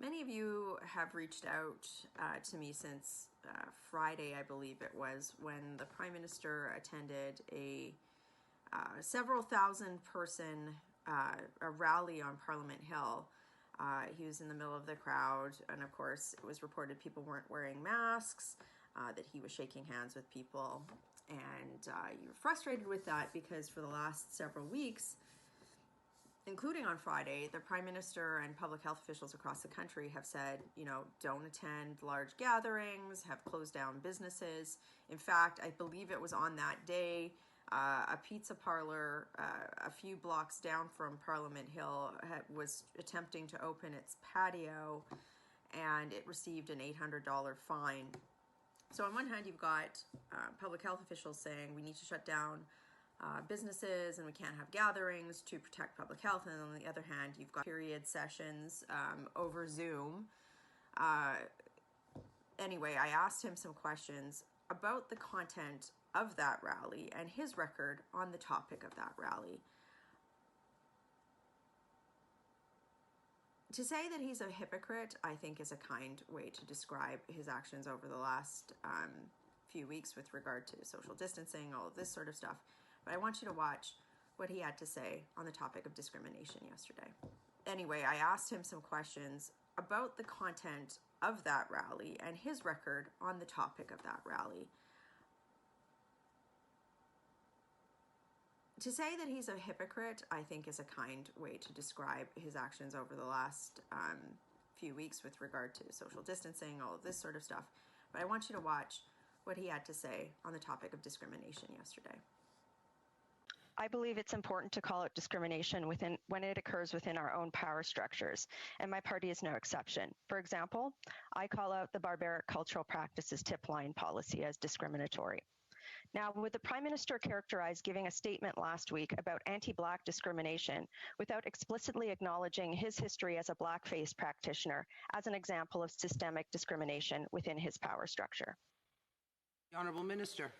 Many of you have reached out to me since Friday, I believe it was, when the Prime Minister attended a several thousand person a rally on Parliament Hill. He was in the middle of the crowd, and of course it was reported people weren't wearing masks, that he was shaking hands with people, and you were frustrated with that because for the last several weeks, including on Friday, the Prime Minister and public health officials across the country have said, don't attend large gatherings, have closed down businesses. In fact, I believe it was on that day, a pizza parlor a few blocks down from Parliament Hill was attempting to open its patio, and it received an $800 fine. So on one hand, you've got public health officials saying we need to shut down businesses and we can't have gatherings to protect public health, and on the other hand you've got period sessions over Zoom. Anyway, I asked him some questions about the content of that rally and his record on the topic of that rally. To say that he's a hypocrite, I think, is a kind way to describe his actions over the last few weeks with regard to social distancing, all of this sort of stuff. But I want you to watch what he had to say on the topic of discrimination yesterday. Anyway, I asked him some questions about the content of that rally and his record on the topic of that rally. To say that he's a hypocrite, I think, is a kind way to describe his actions over the last few weeks with regard to social distancing, all of this sort of stuff. But I want you to watch what he had to say on the topic of discrimination yesterday. I believe it's important to call out discrimination when it occurs within our own power structures, and my party is no exception. For example, I call out the barbaric cultural practices tip line policy as discriminatory. Now, would the Prime Minister characterize giving a statement last week about anti-Black discrimination without explicitly acknowledging his history as a blackface practitioner as an example of systemic discrimination within his power structure? The Honourable Minister.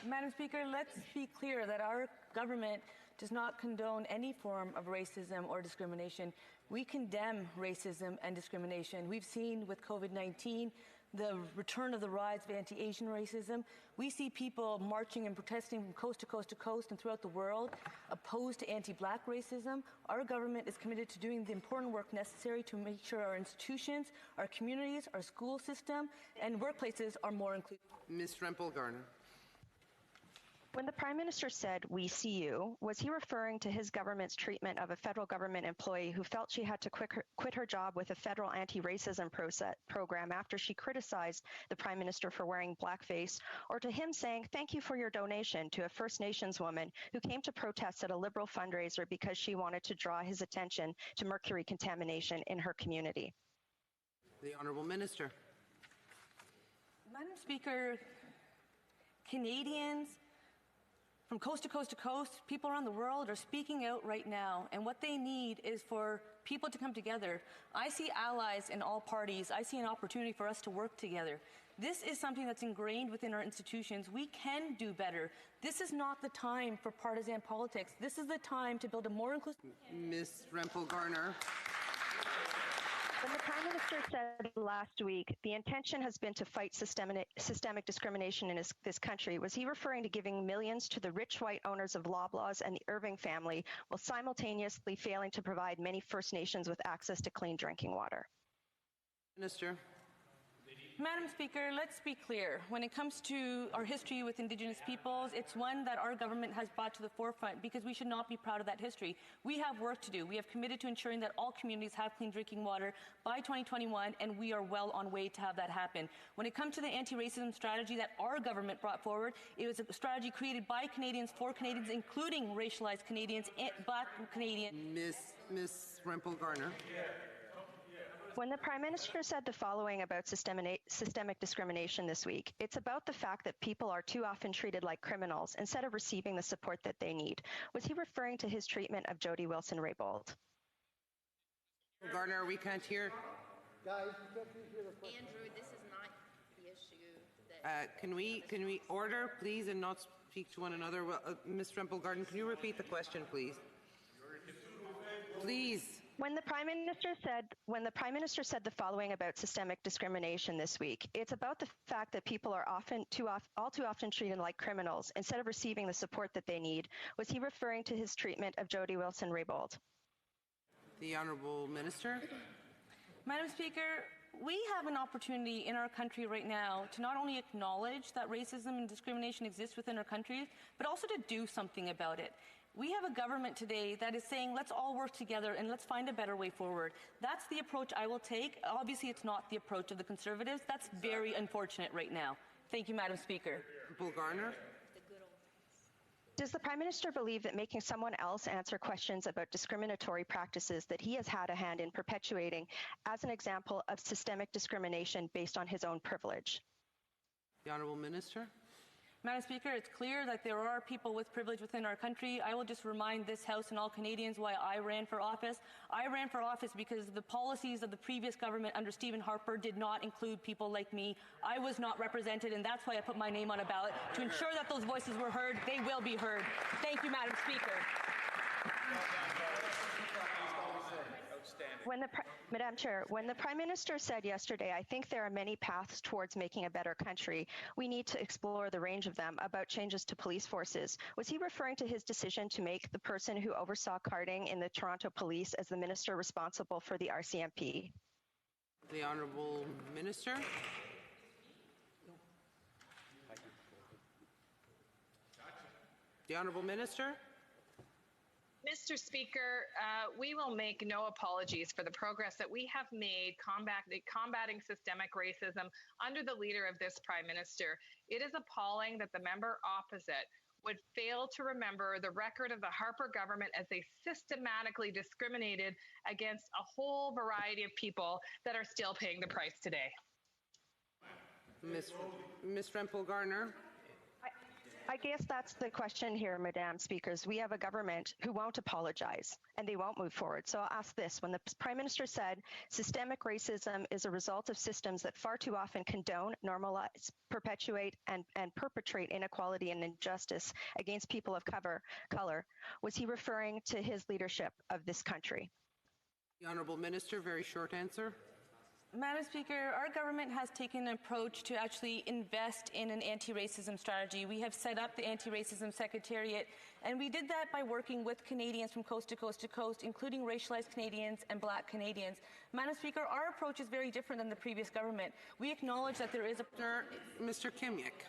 Madam Speaker, let's be clear that our government does not condone any form of racism or discrimination. We condemn racism and discrimination. We've seen with COVID-19 the return of the rise of anti-Asian racism. We see people marching and protesting from coast to coast to coast and throughout the world opposed to anti-Black racism. Our government is committed to doing the important work necessary to make sure our institutions, our communities, our school system, and workplaces are more inclusive. Ms. Rempel Garner. When the Prime Minister said, "We see you," was he referring to his government's treatment of a federal government employee who felt she had to quit her job with a federal anti-racism program after she criticized the Prime Minister for wearing blackface, or to him saying, "Thank you for your donation" to a First Nations woman who came to protest at a Liberal fundraiser because she wanted to draw his attention to mercury contamination in her community? The Honourable Minister. Madam Speaker, Canadians from coast to coast to coast, people around the world are speaking out right now, and what they need is for people to come together. I see allies in all parties. I see an opportunity for us to work together. This is something that's ingrained within our institutions. We can do better. This is not the time for partisan politics. This is the time to build a more inclusive... Ms. Rempel Garner. When the Prime Minister said last week, the intention has been to fight systemic discrimination in this country, was he referring to giving millions to the rich white owners of Loblaws and the Irving family while simultaneously failing to provide many First Nations with access to clean drinking water? Minister. Madam Speaker, let's be clear. When it comes to our history with Indigenous peoples, it's one that our government has brought to the forefront because we should not be proud of that history. We have work to do. We have committed to ensuring that all communities have clean drinking water by 2021, and we are well on way to have that happen. When it comes to the anti-racism strategy that our government brought forward, it was a strategy created by Canadians for Canadians, including racialized Canadians and Black Canadians. Ms. Rempel Garner. When the Prime Minister said the following about systemic discrimination this week, it's about the fact that people are too often treated like criminals instead of receiving the support that they need. Was he referring to his treatment of Jody Wilson-Raybould? Garner, we can't hear. Guys, you can't hear the question. Andrew, this is not the issue. Can we order, please, and not speak to one another? Well, Ms. Rempel Garner, can you repeat the question, please? Please. When the Prime Minister said the following about systemic discrimination this week, it's about the fact that people are all too often treated like criminals instead of receiving the support that they need. Was he referring to his treatment of Jody Wilson-Raybould? The Honourable Minister. Madam Speaker, we have an opportunity in our country right now to not only acknowledge that racism and discrimination exists within our country, but also to do something about it. We have a government today that is saying, let's all work together and let's find a better way forward. That's the approach I will take. Obviously, it's not the approach of the Conservatives. That's very unfortunate right now. Thank you, Madam Speaker. Rempel Garner. Does the Prime Minister believe that making someone else answer questions about discriminatory practices that he has had a hand in perpetuating as an example of systemic discrimination based on his own privilege? The Honourable Minister. Madam Speaker, it's clear that there are people with privilege within our country. I will just remind this House and all Canadians why I ran for office. I ran for office because the policies of the previous government under Stephen Harper did not include people like me. I was not represented, and that's why I put my name on a ballot, to ensure that those voices were heard. They will be heard. Thank you, Madam Speaker. Madam Chair, when the Prime Minister said yesterday, I think there are many paths towards making a better country, we need to explore the range of them, about changes to police forces, was he referring to his decision to make the person who oversaw carding in the Toronto Police as the minister responsible for the RCMP? The Honourable Minister. The Honourable Minister. Mr. Speaker, we will make no apologies for the progress that we have made combating systemic racism under the leader of this Prime Minister. It is appalling that the member opposite would fail to remember the record of the Harper government as they systematically discriminated against a whole variety of people that are still paying the price today. Ms. Rempel Garner. I guess that's the question here, Madam Speakers. We have a government who won't apologize and they won't move forward. So I'll ask this. When the Prime Minister said systemic racism is a result of systems that far too often condone, normalize, perpetuate, and perpetrate inequality and injustice against people of color, was he referring to his leadership of this country? The Honourable Minister, very short answer. Madam Speaker, our government has taken an approach to actually invest in an anti-racism strategy. We have set up the Anti-Racism Secretariat, and we did that by working with Canadians from coast to coast to coast, including racialized Canadians and Black Canadians. Madam Speaker, our approach is very different than the previous government. We acknowledge that there is a... Mr. Kimyk.